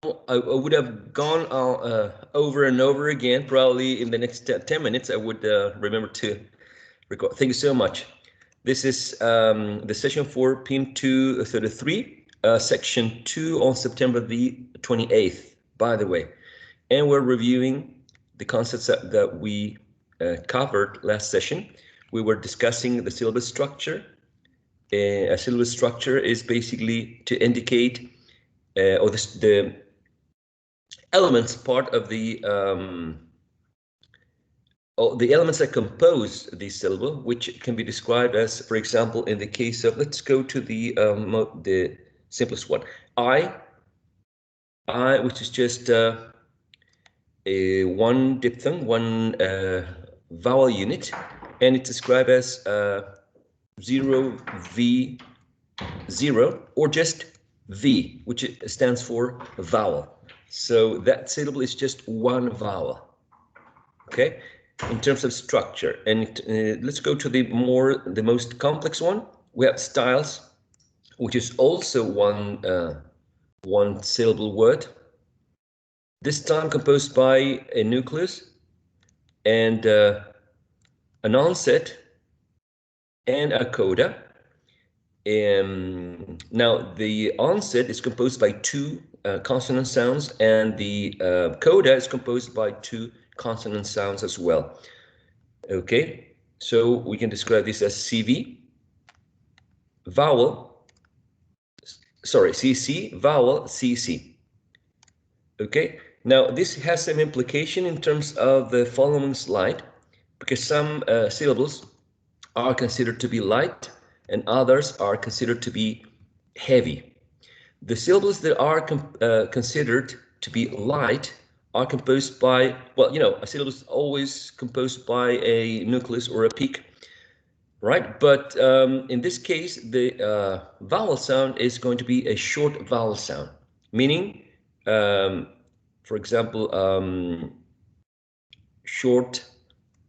I would have gone over and over again. Probably in the next 10 minutes, I would remember to record. Thank you so much. This is the session for PIN233, section 2 on September the 28th, by the way. And we're reviewing the concepts that we covered last session. We were discussing the syllabus structure. A syllabus structure is basically to indicate or the elements part of the elements that compose the syllable, which can be described as, for example, in the case of, let's go to the simplest one, I, which is just one diphthong, one vowel unit, and it's described as 0V0 or just V, which stands for vowel. So that syllable is just one vowel. Okay, in terms of structure. And let's go to the most complex one. We have styles, which is also one syllable word. This time composed by a nucleus and an onset and a coda. Now the onset is composed by two consonant sounds, and the coda is composed by two consonant sounds as well. Okay, so we can describe this as CV, vowel, sorry, CC, vowel, CC. Okay, now this has some implication in terms of the following slide, because some syllables are considered to be light and others are considered to be heavy. The syllables that are considered to be light are composed by, well, you know, a syllable is always composed by a nucleus or a peak, right? But in this case, the vowel sound is going to be a short vowel sound, meaning, for example, short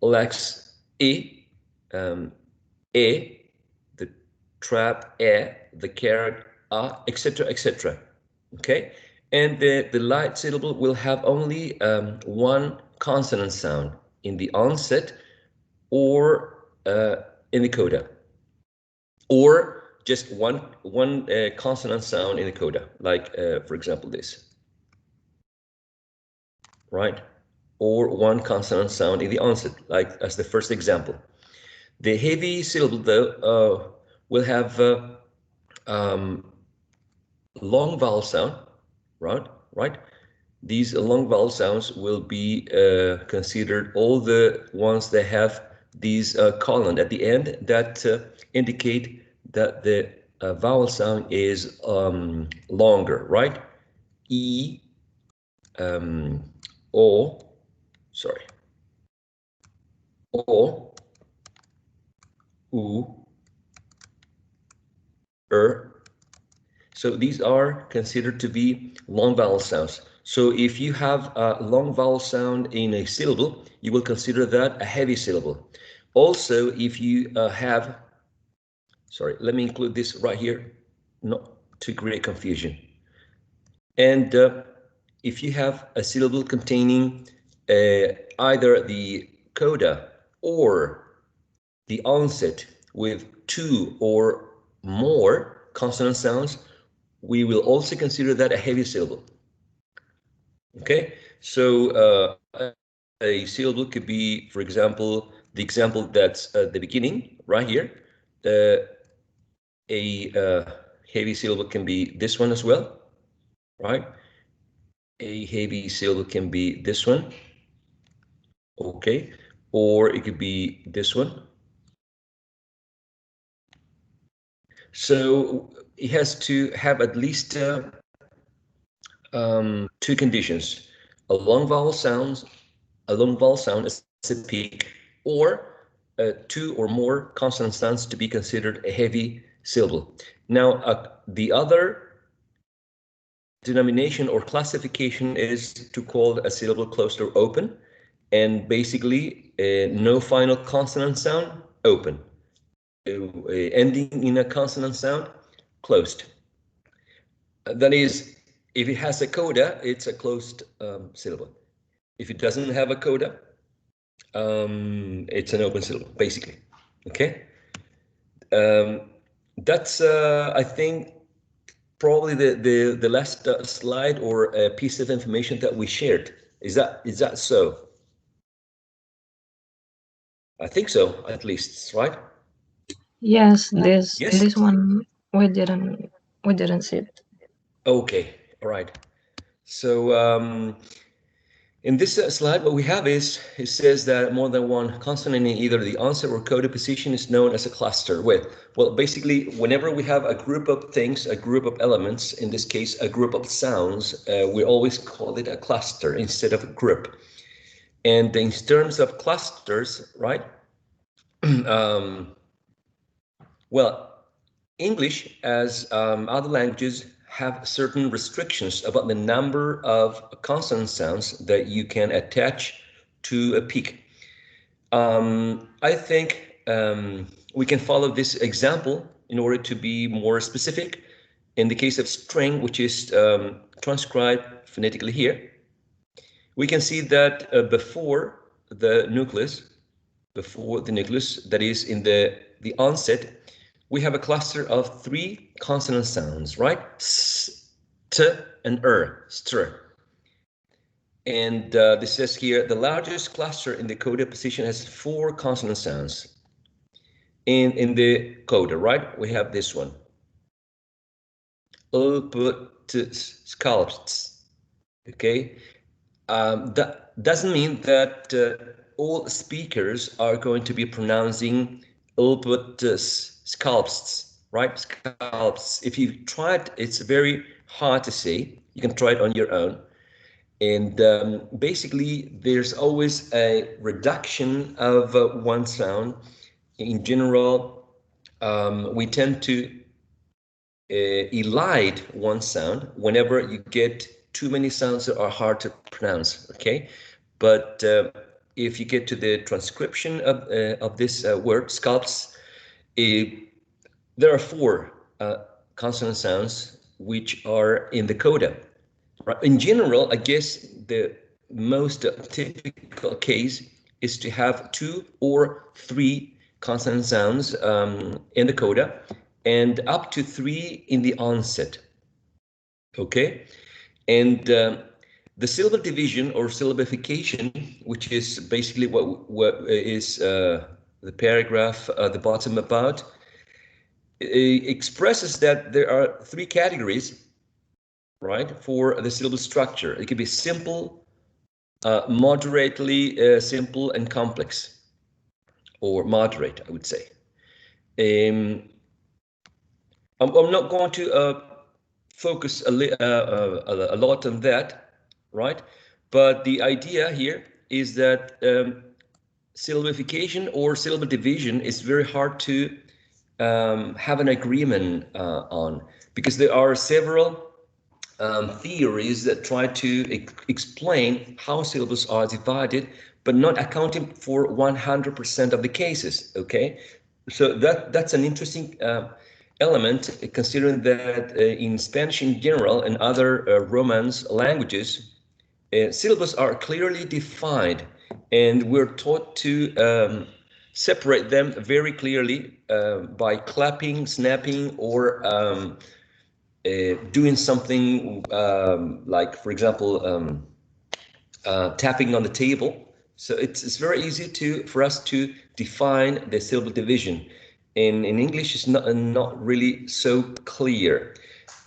lex E, the trap the caret etc., etc. Okay, and the light syllable will have only one consonant sound in the onset or in the coda, or just one consonant sound in the coda, like for example this, right? Or one consonant sound in the onset, like as the first example. The heavy syllable, though, will have long vowel sound, right? These long vowel sounds will be considered all the ones that have these colon at the end that indicate that the vowel sound is longer, right? E, O, sorry, O, U, So these are considered to be long vowel sounds. So if you have a long vowel sound in a syllable, you will consider that a heavy syllable. Also, if you have, sorry, let me include this right here, not to create confusion. And if you have a syllable containing either the coda or the onset with two or more consonant sounds, we will also consider that a heavy syllable. Okay, so a syllable could be, for example, the example that's at the beginning, right here. A heavy syllable can be this one as well, right? A heavy syllable can be this one, okay? Or it could be this one. So it has to have at least two conditions: a long vowel sound as a peak, or two or more consonant sounds to be considered a heavy syllable. Now, the other denomination or classification is to call a syllable closed or open, and basically no final consonant sound, open. Ending in a consonant sound, closed. That is, If it has a coda, it's a closed syllable. If it doesn't have a coda, it's an open syllable, basically. Okay. That's I think probably the last slide or piece of information that we shared. Is that so? I think so, at least, right? Yes, this Yes. this one we didn't see it. Okay. All right. So in this slide, what we have is it says that more than one consonant in either the onset or coda position is known as a cluster. Well, basically, whenever we have a group of things, a group of elements, in this case, a group of sounds, we always call it a cluster instead of a group. And in terms of clusters, right? um, well, English, as other languages, have certain restrictions about the number of consonant sounds that you can attach to a peak. I think we can follow this example in order to be more specific. In the case of string, which is transcribed phonetically here, we can see that before the nucleus, that is in the onset, we have a cluster of three consonant sounds, right? S, t, and str. And this says here, the largest cluster in the coda position has four consonant sounds. In the coda, right, we have this one. Scalps. Okay. That doesn't mean that all speakers are going to be pronouncing scalps, right? Scalps. If you try it, it's very hard to say. You can try it on your own. And basically, there's always a reduction of one sound. In general, we tend to elide one sound whenever you get too many sounds that are hard to pronounce, okay? But if you get to the transcription of this word, scalps, there are four consonant sounds which are in the coda. Right? In general, I guess the most typical case is to have two or three consonant sounds in the coda and up to three in the onset. Okay? And the syllable division or syllabification, which is basically what is the paragraph at the bottom about, expresses that there are three categories, right, for the syllable structure. It could be simple, moderately simple, and complex, or moderate, I would say. Um, I'm not going to focus a lot on that, right? But the idea here is that syllabification or syllable division is very hard to have an agreement on, because there are several theories that try to explain how syllables are divided, but not accounting for 100% of the cases, okay? So that's an interesting element, considering that in Spanish in general and other Romance languages, syllables are clearly defined, and we're taught to separate them very clearly by clapping, snapping, or doing something like, for example, tapping on the table. So it's very easy for us to define the syllable division. In English, it's not really so clear.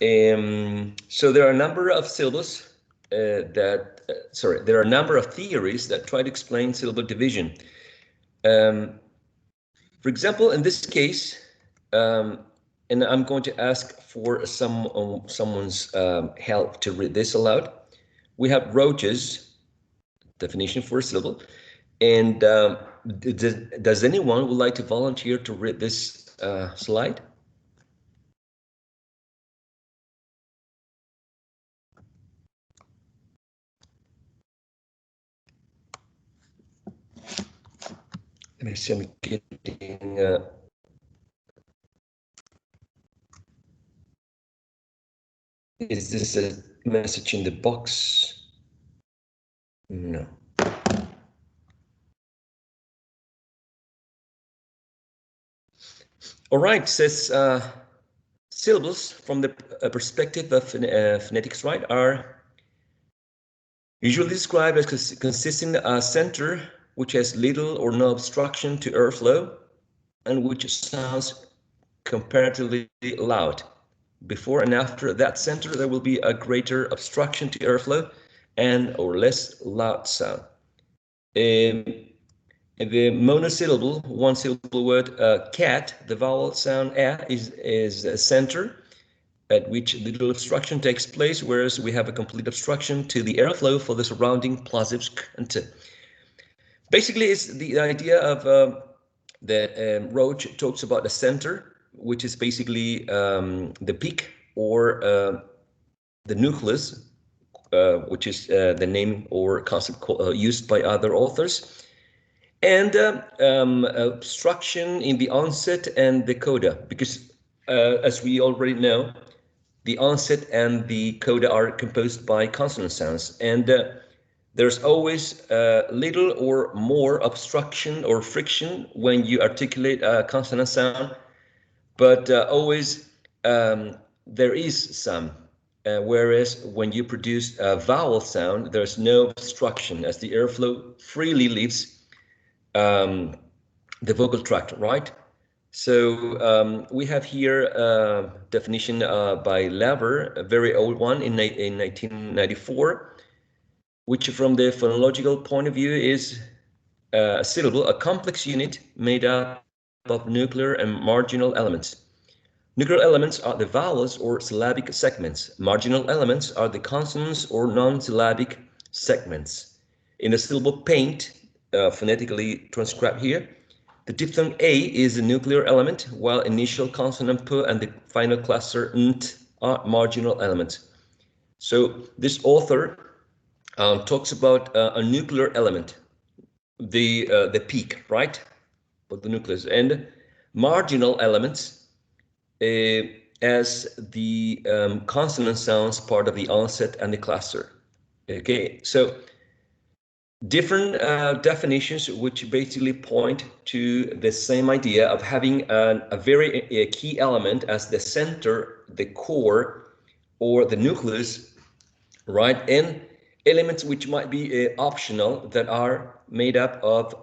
So there are a number of syllables there are a number of theories that try to explain syllable division. For example, in this case, and I'm going to ask for someone's help to read this aloud. We have roaches, definition for a syllable, and does anyone would like to volunteer to read this slide? Let me see, I'm getting is this a message in the box. No. All right, says syllables from the perspective of phonetics, right, are usually described as consisting a center which has little or no obstruction to airflow and which sounds comparatively loud. Before and after that center, there will be a greater obstruction to airflow and or less loud sound. The monosyllable, one syllable word, cat, the vowel sound a is a center at which little obstruction takes place, whereas we have a complete obstruction to the airflow for the surrounding plosives and t. Basically, it's the idea of that Roach talks about the center, which is basically the peak or the nucleus, which is the name or concept used by other authors, and obstruction in the onset and the coda, because as we already know, the onset and the coda are composed by consonant sounds, and there's always little or more obstruction or friction when you articulate a consonant sound, but always there is some. Whereas when you produce a vowel sound, there's no obstruction as the airflow freely leaves the vocal tract, right? So we have here a definition by Laver, a very old one in 1994, which from the phonological point of view is a syllable, a complex unit made up of nuclear and marginal elements. Nuclear elements are the vowels or syllabic segments. Marginal elements are the consonants or non-syllabic segments. In the syllable paint, phonetically transcribed here, the diphthong A is the nuclear element, while initial consonant P and the final cluster NT are marginal elements. So this author talks about a nuclear element, the peak, right, of the nucleus, and marginal elements as the consonant sounds part of the onset and the cluster. Okay, so different definitions which basically point to the same idea of having a very key element as the center, the core, or the nucleus, right? And elements which might be optional that are made up of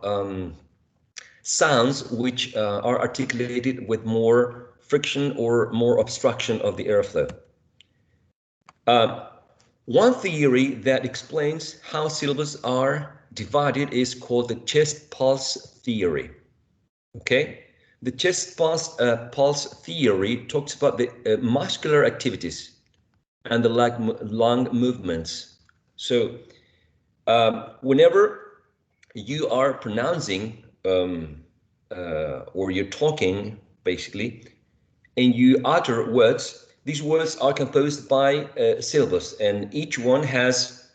sounds which are articulated with more friction or more obstruction of the airflow. One theory that explains how syllables are divided is called the chest pulse theory. Okay, the chest pulse theory talks about the muscular activities and the lung movements. So whenever you are pronouncing or you're talking basically, and you utter words, these words are composed by syllables, and each one has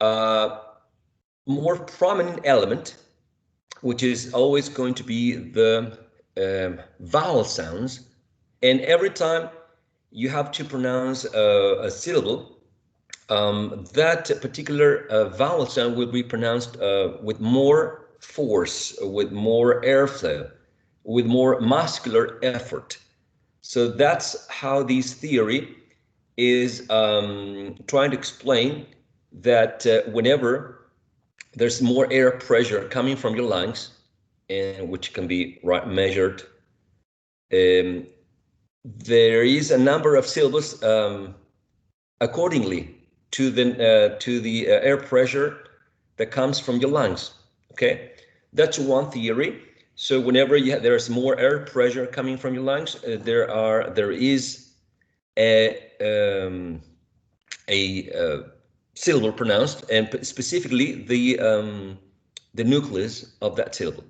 a more prominent element, which is always going to be the vowel sounds. And every time you have to pronounce a syllable, that particular vowel sound will be pronounced with more force, with more airflow, with more muscular effort. So that's how this theory is trying to explain that whenever there's more air pressure coming from your lungs, and which can be measured, there is a number of syllables accordingly to the air pressure that comes from your lungs. Okay, that's one theory. So whenever there's more air pressure coming from your lungs, there is a syllable pronounced, and specifically the nucleus of that syllable.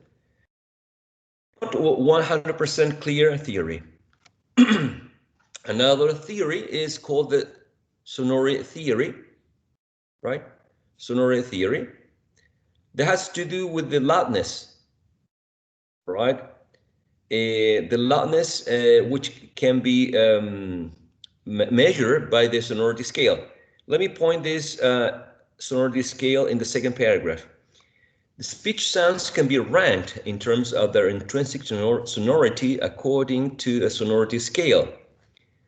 Not 100% clear theory. Another theory is called the sonori theory, right? Sonori theory. That has to do with the loudness, right? The loudness which can be measure by the sonority scale. Let me point this sonority scale in the second paragraph. The speech sounds can be ranked in terms of their intrinsic sonority according to a sonority scale.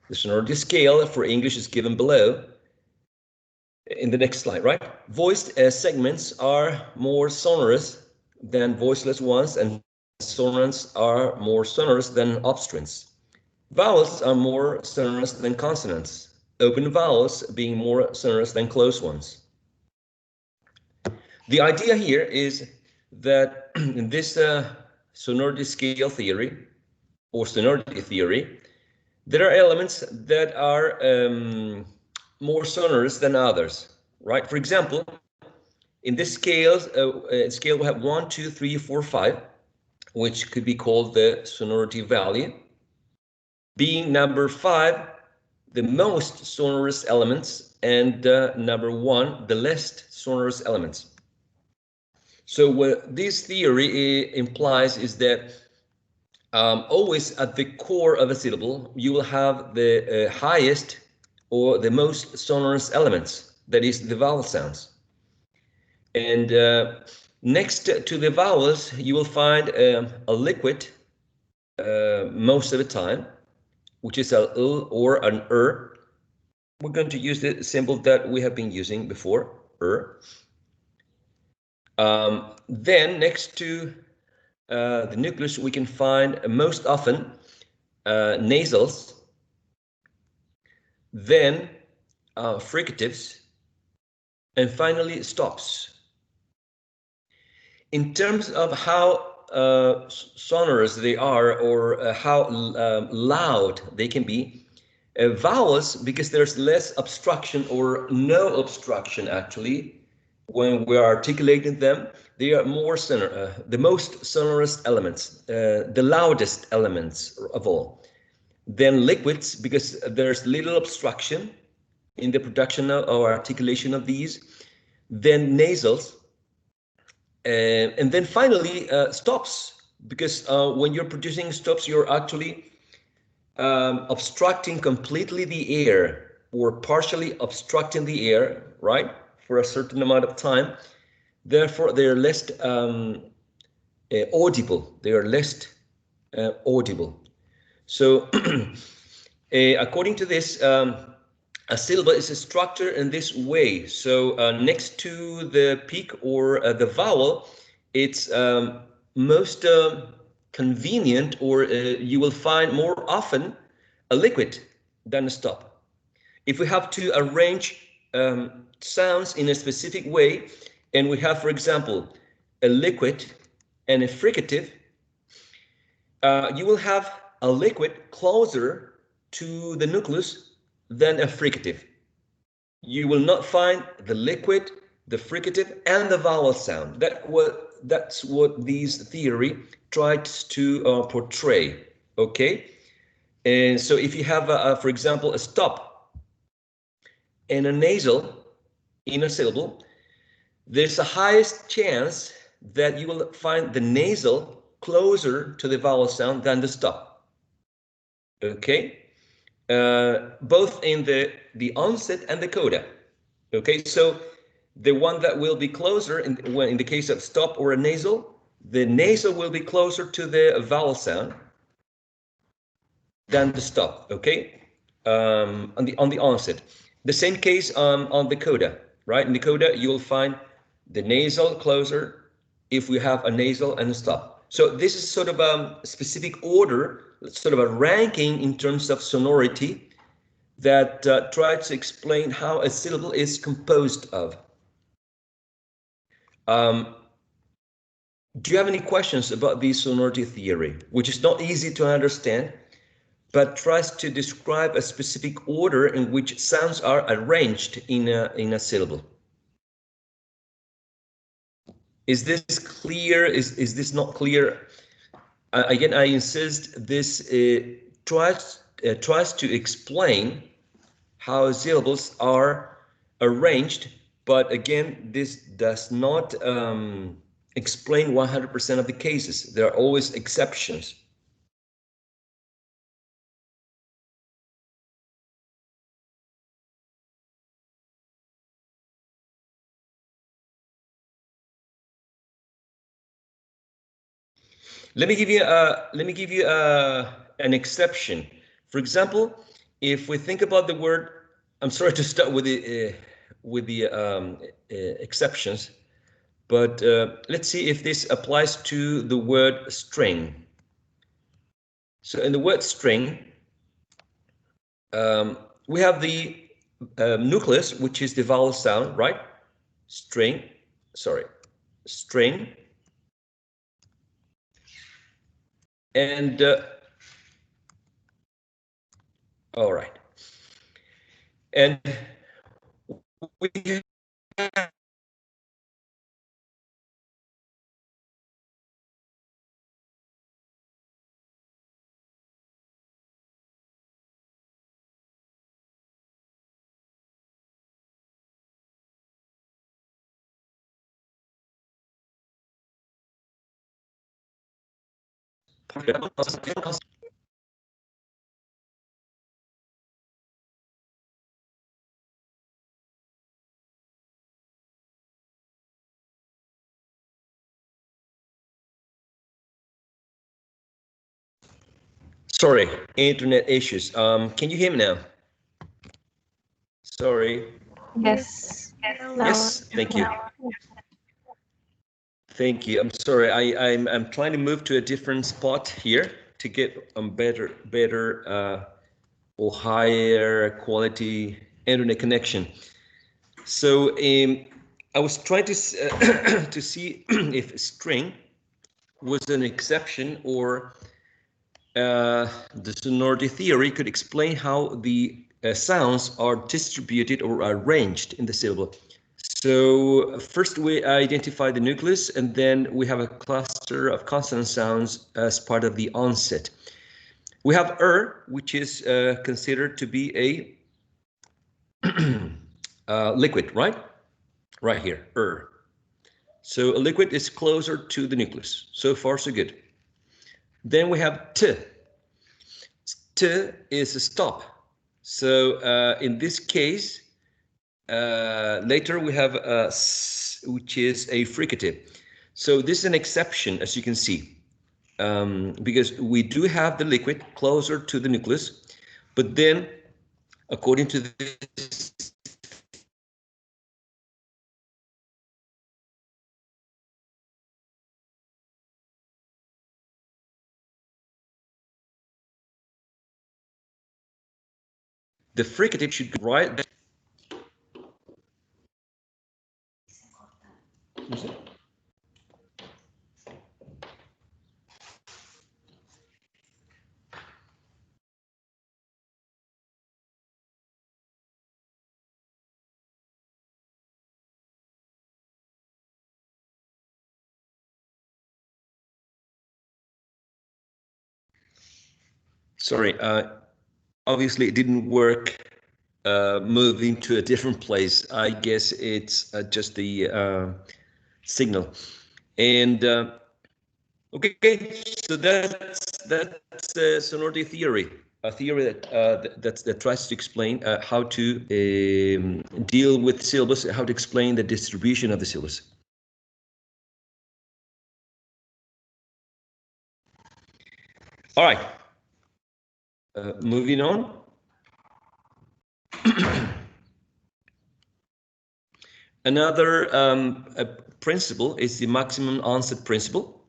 The sonority scale for English is given below in the next slide, right? Voiced segments are more sonorous than voiceless ones, and consonants are more sonorous than obstruents. Vowels are more sonorous than consonants, open vowels being more sonorous than closed ones. The idea here is that in this sonority scale theory or sonority theory, there are elements that are more sonorous than others, right? For example, in this scale we have 1, 2, 3, 4, 5, which could be called the sonority value, being number 5 the most sonorous elements and number 1 the least sonorous elements. So what this theory implies is that always at the core of a syllable, you will have the highest or the most sonorous elements, that is the vowel sounds. And next to the vowels, you will find a liquid most of the time, which is a l or an We're going to use the symbol that we have been using before, Then next to the nucleus, we can find most often nasals, then fricatives, and finally stops. In terms of how sonorous they are or how loud they can be, vowels, because there's less obstruction or no obstruction actually, when we are articulating them, they are more the most sonorous elements, the loudest elements of all. Then liquids, because there's little obstruction in the production or articulation of these. Then nasals, and then finally stops, because when you're producing stops, you're actually obstructing completely the air or partially obstructing the air, right, for a certain amount of time. Therefore, they are less audible. They are less audible. So, according to this, a syllable is structured in this way. So, next to the peak or the vowel, it's most convenient, or you will find more often a liquid than a stop. If we have to arrange sounds in a specific way, and we have, for example, a liquid and a fricative, you will have a liquid closer to the nucleus than a fricative. You will not find the liquid, the fricative, and the vowel sound. That's what this theory tries to portray, okay? And so if you have, for example, a stop and a nasal in a syllable, there's a highest chance that you will find the nasal closer to the vowel sound than the stop. Okay? Both in the onset and the coda. Okay, so the one that will be closer in the case of stop or a nasal, the nasal will be closer to the vowel sound than the stop. Okay, on the onset. The same case on the coda, right? In the coda, you will find the nasal closer if we have a nasal and a stop. So this is sort of a specific order, sort of a ranking in terms of sonority that tries to explain how a syllable is composed of. Do you have any questions about the sonority theory, which is not easy to understand, but tries to describe a specific order in which sounds are arranged in a syllable? Is this clear? Is this not clear? Again, I insist this tries to explain how syllables are arranged, but again, this does not explain 100% of the cases. There are always exceptions. Let me give you an exception. For example, if we think about the word, I'm sorry to start with the exceptions, but let's see if this applies to the word string. So in the word string, we have the nucleus, which is the vowel sound, right? String, sorry, string. And all right. And we sorry, internet issues. Can you hear me now? Sorry. Yes. Now, Yes, thank you. Thank you. I'm sorry. I'm trying to move to a different spot here to get better or higher quality internet connection. So I was trying to to see if string was an exception, or the sonority theory could explain how the sounds are distributed or arranged in the syllable. So first we identify the nucleus, and then we have a cluster of consonant sounds as part of the onset. We have which is considered to be a liquid, right? Right here, So a liquid is closer to the nucleus. So far, so good. Then we have t. T is a stop. So in this case, later we have s, which is a fricative. So this is an exception, as you can see, because we do have the liquid closer to the nucleus, but then according to this, the fricative should go right there. Sorry, obviously it didn't work moving to a different place. I guess it's just the signal. And okay, so that's sonority theory, a theory that tries to explain how to deal with syllables, how to explain the distribution of the syllables. All right, moving on. Another principle is the maximum onset principle,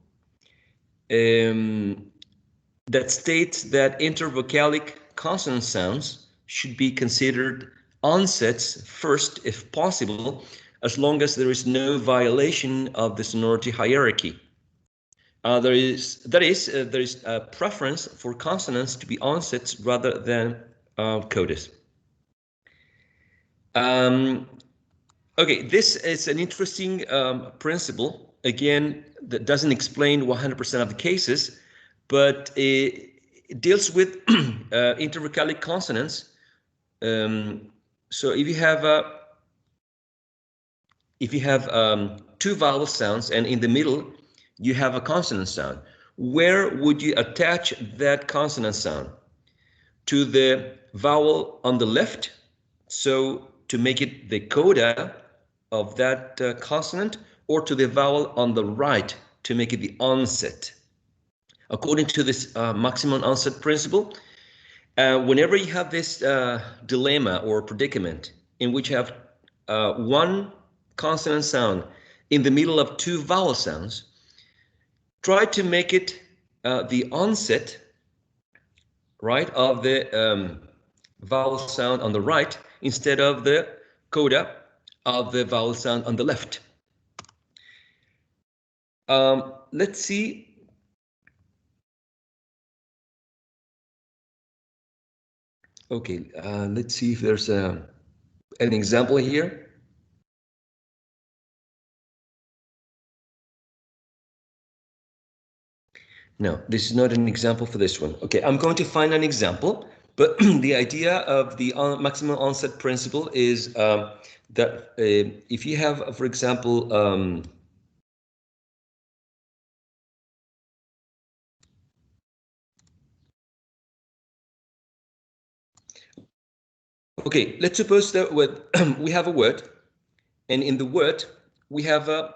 that states that intervocalic consonant sounds should be considered onsets first if possible, as long as there is no violation of the sonority hierarchy. There is a preference for consonants to be onsets rather than codas. Okay, this is an interesting principle. Again, that doesn't explain 100% of the cases, but it deals with intervocalic consonants. So if you have two vowel sounds, and in the middle you have a consonant sound, where would you attach that consonant sound? To the vowel on the left, so to make it the coda of that consonant, or to the vowel on the right to make it the onset? according to this maximum onset principle, whenever you have this dilemma or predicament in which you have one consonant sound in the middle of two vowel sounds, try to make it the onset, right, of the vowel sound on the right instead of the coda of the vowel sound on the left. Let's see. Okay, let's see if there's an example here. No, this is not an example for this one. Okay, I'm going to find an example, but the idea of the maximum onset principle is that if you have, for example, okay, let's suppose that we have a word, and in the word we have a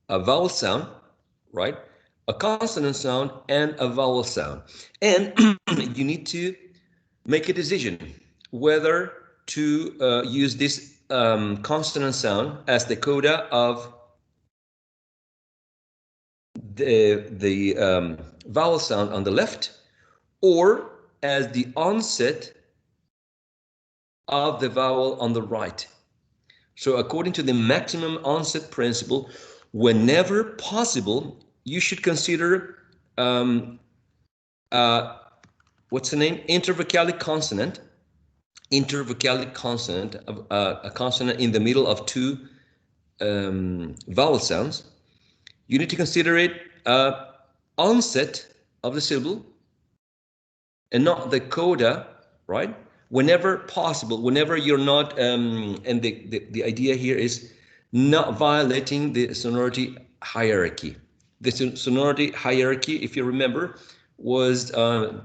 vowel sound, right? A consonant sound and a vowel sound. And you need to make a decision whether to use this consonant sound as the coda of the vowel sound on the left, or as the onset of the vowel on the right. So according to the maximum onset principle, whenever possible, you should consider what's the name? Intervocalic consonant. Intervocalic consonant, a consonant in the middle of two vowel sounds. You need to consider it onset of the syllable and not the coda, right? Whenever possible, whenever you're not, and the idea here is not violating the sonority hierarchy. The sonority hierarchy, if you remember, was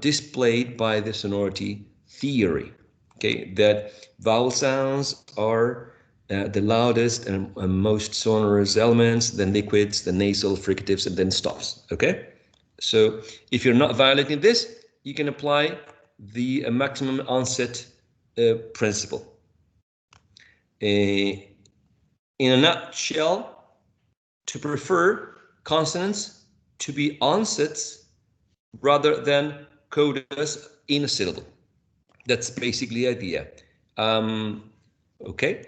displayed by the sonority theory, okay? That vowel sounds are the loudest and most sonorous elements, then liquids, then nasal, fricatives, and then stops, okay? So if you're not violating this, you can apply the maximum onset principle. In a nutshell, to prefer consonants to be onsets rather than codas in a syllable. That's basically the idea. Okay.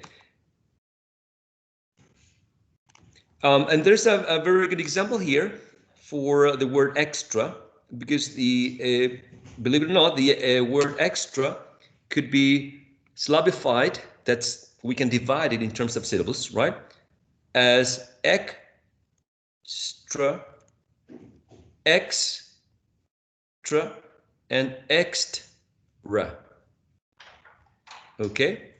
And there's a very good example here for the word extra, because the believe it or not, the word extra could be syllabified. That's, we can divide it in terms of syllables, right? As ek, stra, extra, and extra. Okay,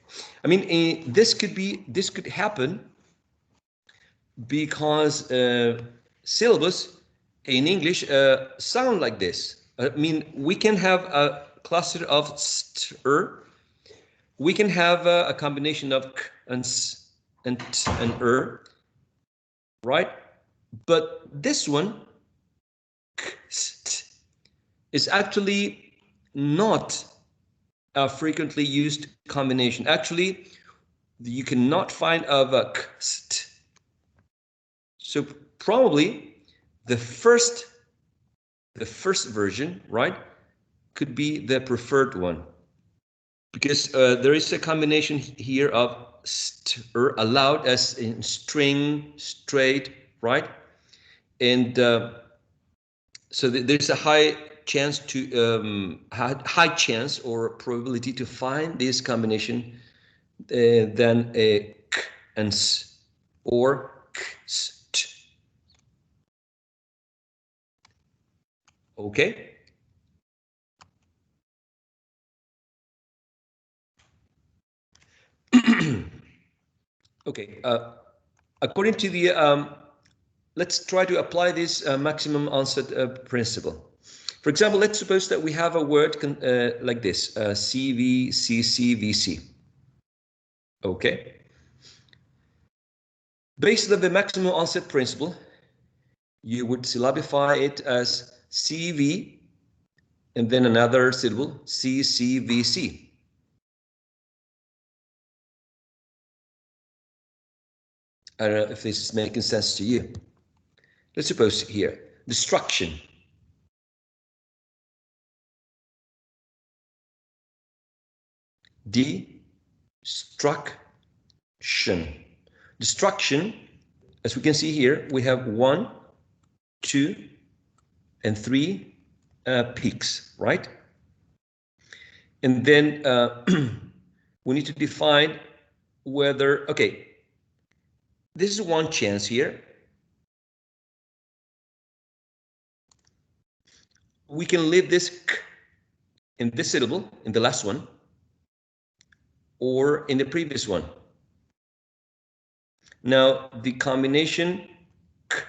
I mean this could happen because syllables in English sound like this. I mean, we can have a cluster of st-er. We can have a combination of k and s and t and er, right? But this one, k, st, is actually not a frequently used combination. Actually, you cannot find of a k, st. So probably the first version, right, could be the preferred one, because there is a combination here of st-er allowed as in string, straight, right? And so there's a high chance to high chance or probability to find this combination than a k and s or k, st. Okay. Okay. According to the let's try to apply this maximum onset principle. For example, let's suppose that we have a word like this, CVCCVC. Okay. Based on the maximum onset principle, you would syllabify it as CV and then another syllable, CCVC. I don't know if this is making sense to you. Let's suppose here, destruction. Destruction. Destruction, as we can see here, we have 1, 2, and 3 peaks, right? And then we need to define whether, okay, this is one chance here. We can leave this k in this syllable, in the last one, or in the previous one. Now, the combination k,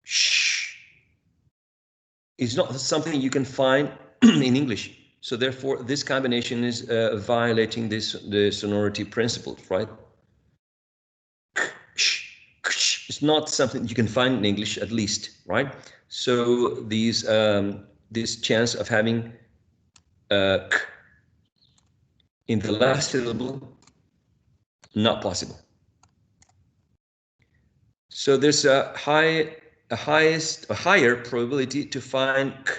sh is not something you can find in English. So therefore, this combination is violating the sonority principles, right? K, sh, it's not something you can find in English, at least, right? So this chance of having k in the last syllable, not possible. So there's a higher probability to find k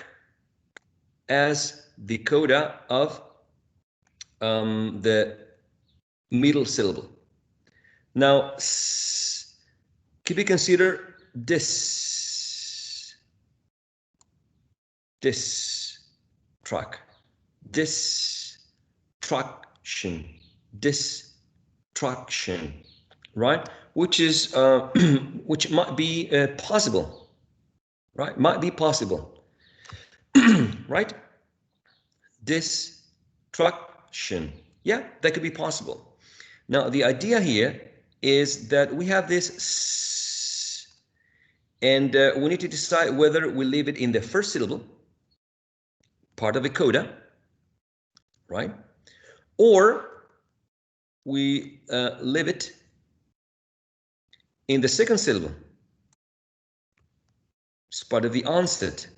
as the coda of the middle syllable. Now, can we consider this track, distraction, right? Which is which might be possible, right? Might be possible, right? Distraction, yeah, that could be possible. Now the idea here is that we have this and we need to decide whether we leave it in the first syllable, part of the coda, right? Or we leave it in the second syllable. It's part of the onset.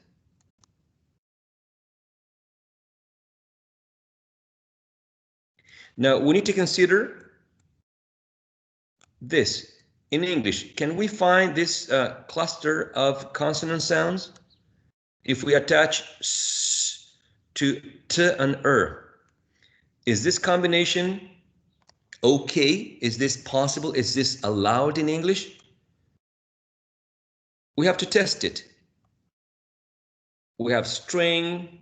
Now we need to consider this. In English, can we find this cluster of consonant sounds? If we attach s to t and is this combination okay? Is this possible? Is this allowed in English? We have to test it. We have string,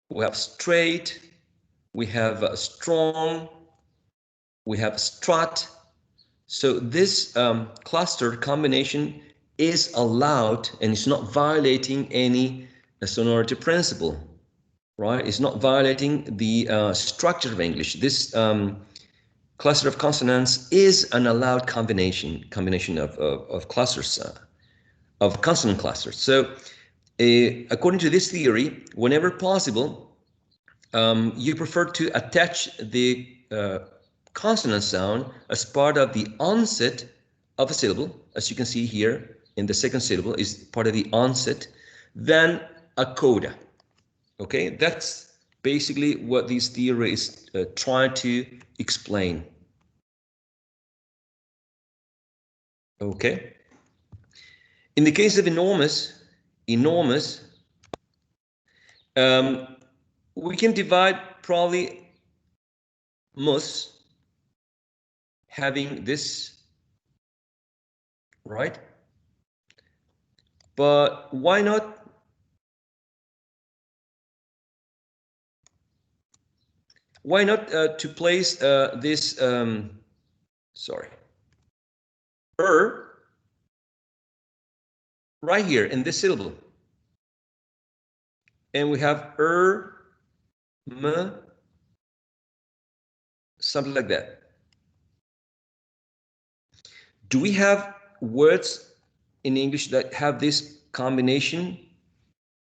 we have straight, we have strong, we have strut. So this cluster combination is allowed and it's not violating any sonority principle, right? It's not violating the structure of English. This cluster of consonants is an allowed combination of clusters, of consonant clusters. So according to this theory, whenever possible, you prefer to attach the consonant sound as part of the onset of a syllable, as you can see here in the second syllable is part of the onset, than a coda. Okay, that's basically what this theory is trying to explain. Okay. In the case of enormous, we can divide probably mus having this, right? But why not to place this right here in this syllable, and we have m, something like that. Do we have words in English that have this combination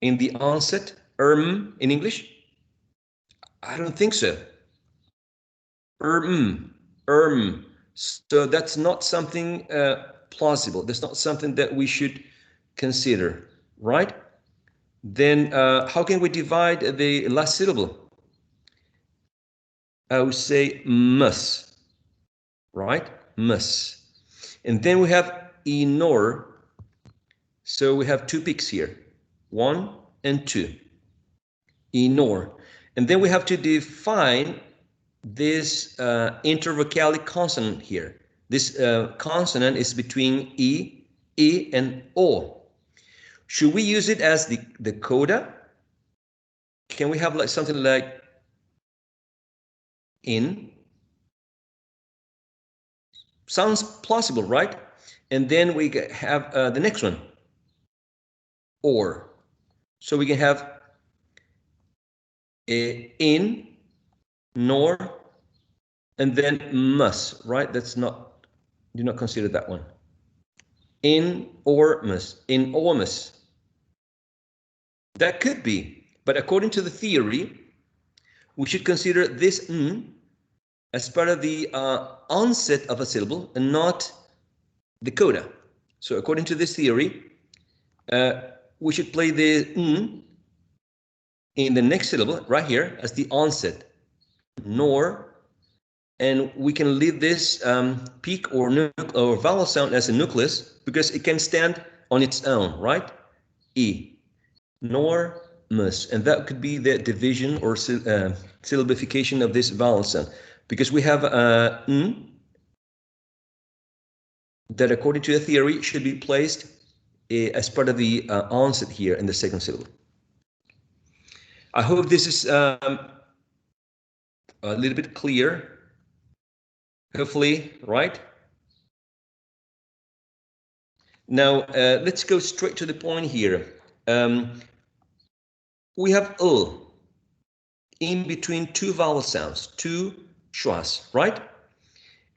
in the onset, in English? I don't think so. So that's not something plausible. That's not something that we should consider, right? Then how can we divide the last syllable? I would say mus, right? Mus. And then we have inor. So we have two peaks here, 1 and 2. Inor. And then we have to define this intervocalic consonant here. This consonant is between E, and O. Should we use it as the coda? Can we have like something like in? Sounds plausible, right? And then we have the next one, or. So we can have in, nor, and then must, right? That's not, do not consider that one. In or must, in or must. That could be, but according to the theory, we should consider this n as part of the onset of a syllable and not the coda. So according to this theory, we should play the n in the next syllable right here as the onset, nor, and we can leave this peak or vowel sound as a nucleus because it can stand on its own, right? E, nor, mus, and that could be the division or syllabification of this vowel sound because we have n that according to the theory should be placed as part of the onset here in the second syllable. I hope this is a little bit clear, hopefully, right? Now, let's go straight to the point here. We have in between two vowel sounds, two schwas, right?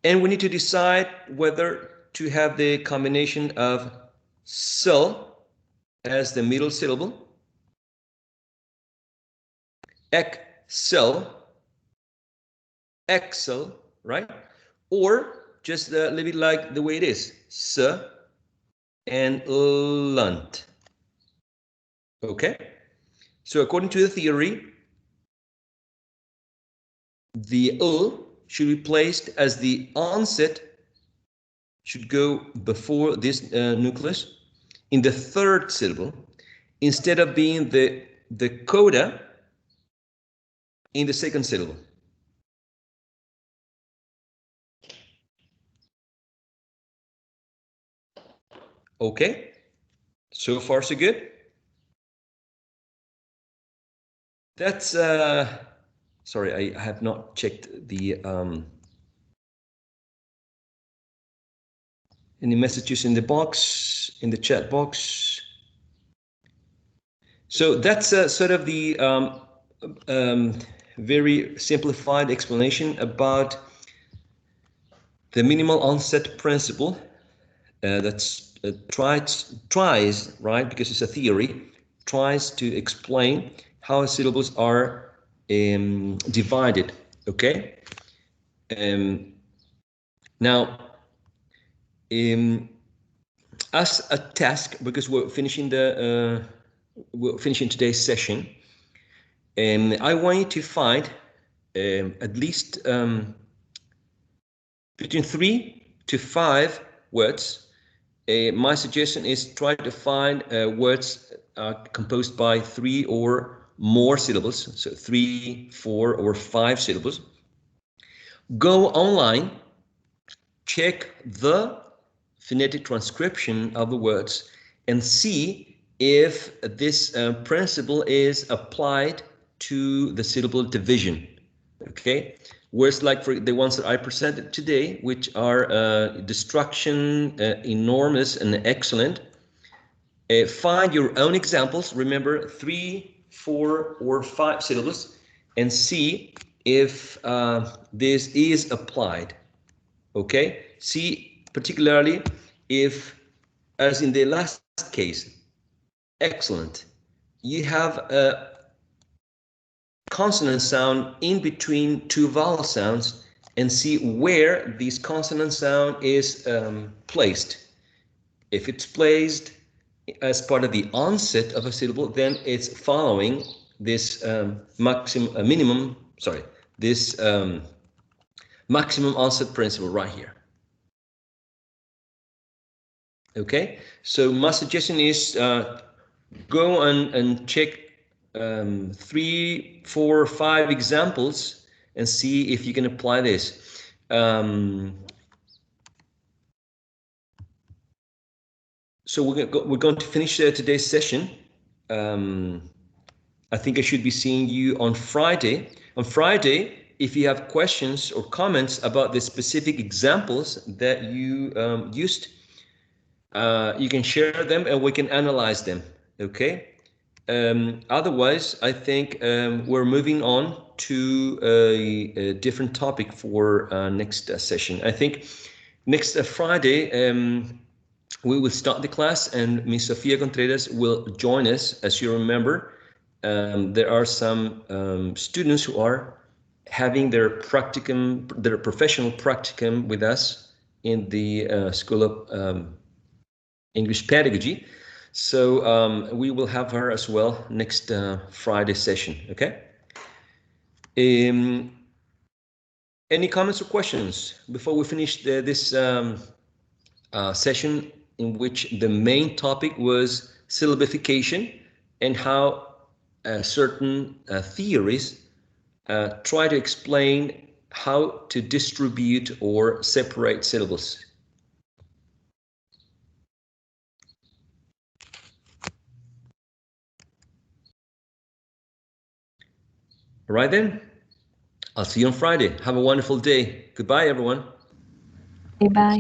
And we need to decide whether to have the combination of sel as the middle syllable, excel, excel, right? Or just leave it like the way it is, s and lunt. Okay? So according to the theory, the should be placed as the onset, should go before this nucleus in the third syllable, instead of being the coda in the second syllable. Okay, so far so good. That's sorry, I have not checked the any messages in the box, in the chat box. So that's sort of the very simplified explanation about the minimal onset principle that's tries, right, because it's a theory, tries to explain how syllables are divided, okay? Now, as a task, because we're finishing today's session, I want you to find at least between 3 to 5 words. My suggestion is try to find words composed by 3 or more syllables, so 3, 4, or 5 syllables. Go online, check the phonetic transcription of the words, and see if this principle is applied to the syllable division. Okay, words like for the ones that I presented today, which are destruction, enormous, and excellent. Find your own examples. Remember 3, 4, or 5 syllables, and see if this is applied. Okay, see particularly if, as in the last case, excellent, you have a consonant sound in between two vowel sounds, and see where this consonant sound is placed. If it's placed as part of the onset of a syllable, then it's following this maximum onset principle right here. Okay, so my suggestion is go and check 3, 4, 5 examples and see if you can apply this. So we're going to finish today's session. I think I should be seeing you on Friday. On Friday, if you have questions or comments about the specific examples that you used, you can share them and we can analyze them, okay? Otherwise, I think we're moving on to a different topic for next session. I think next Friday, we will start the class and Miss Sofia Contreras will join us. As you remember, there are some students who are having their practicum, their professional practicum with us in the School of English Pedagogy. So we will have her as well next Friday session, okay? Any comments or questions before we finish this session in which the main topic was syllabification and how certain theories try to explain how to distribute or separate syllables. All right then, I'll see you on Friday. Have a wonderful day. Goodbye, everyone. Bye-bye.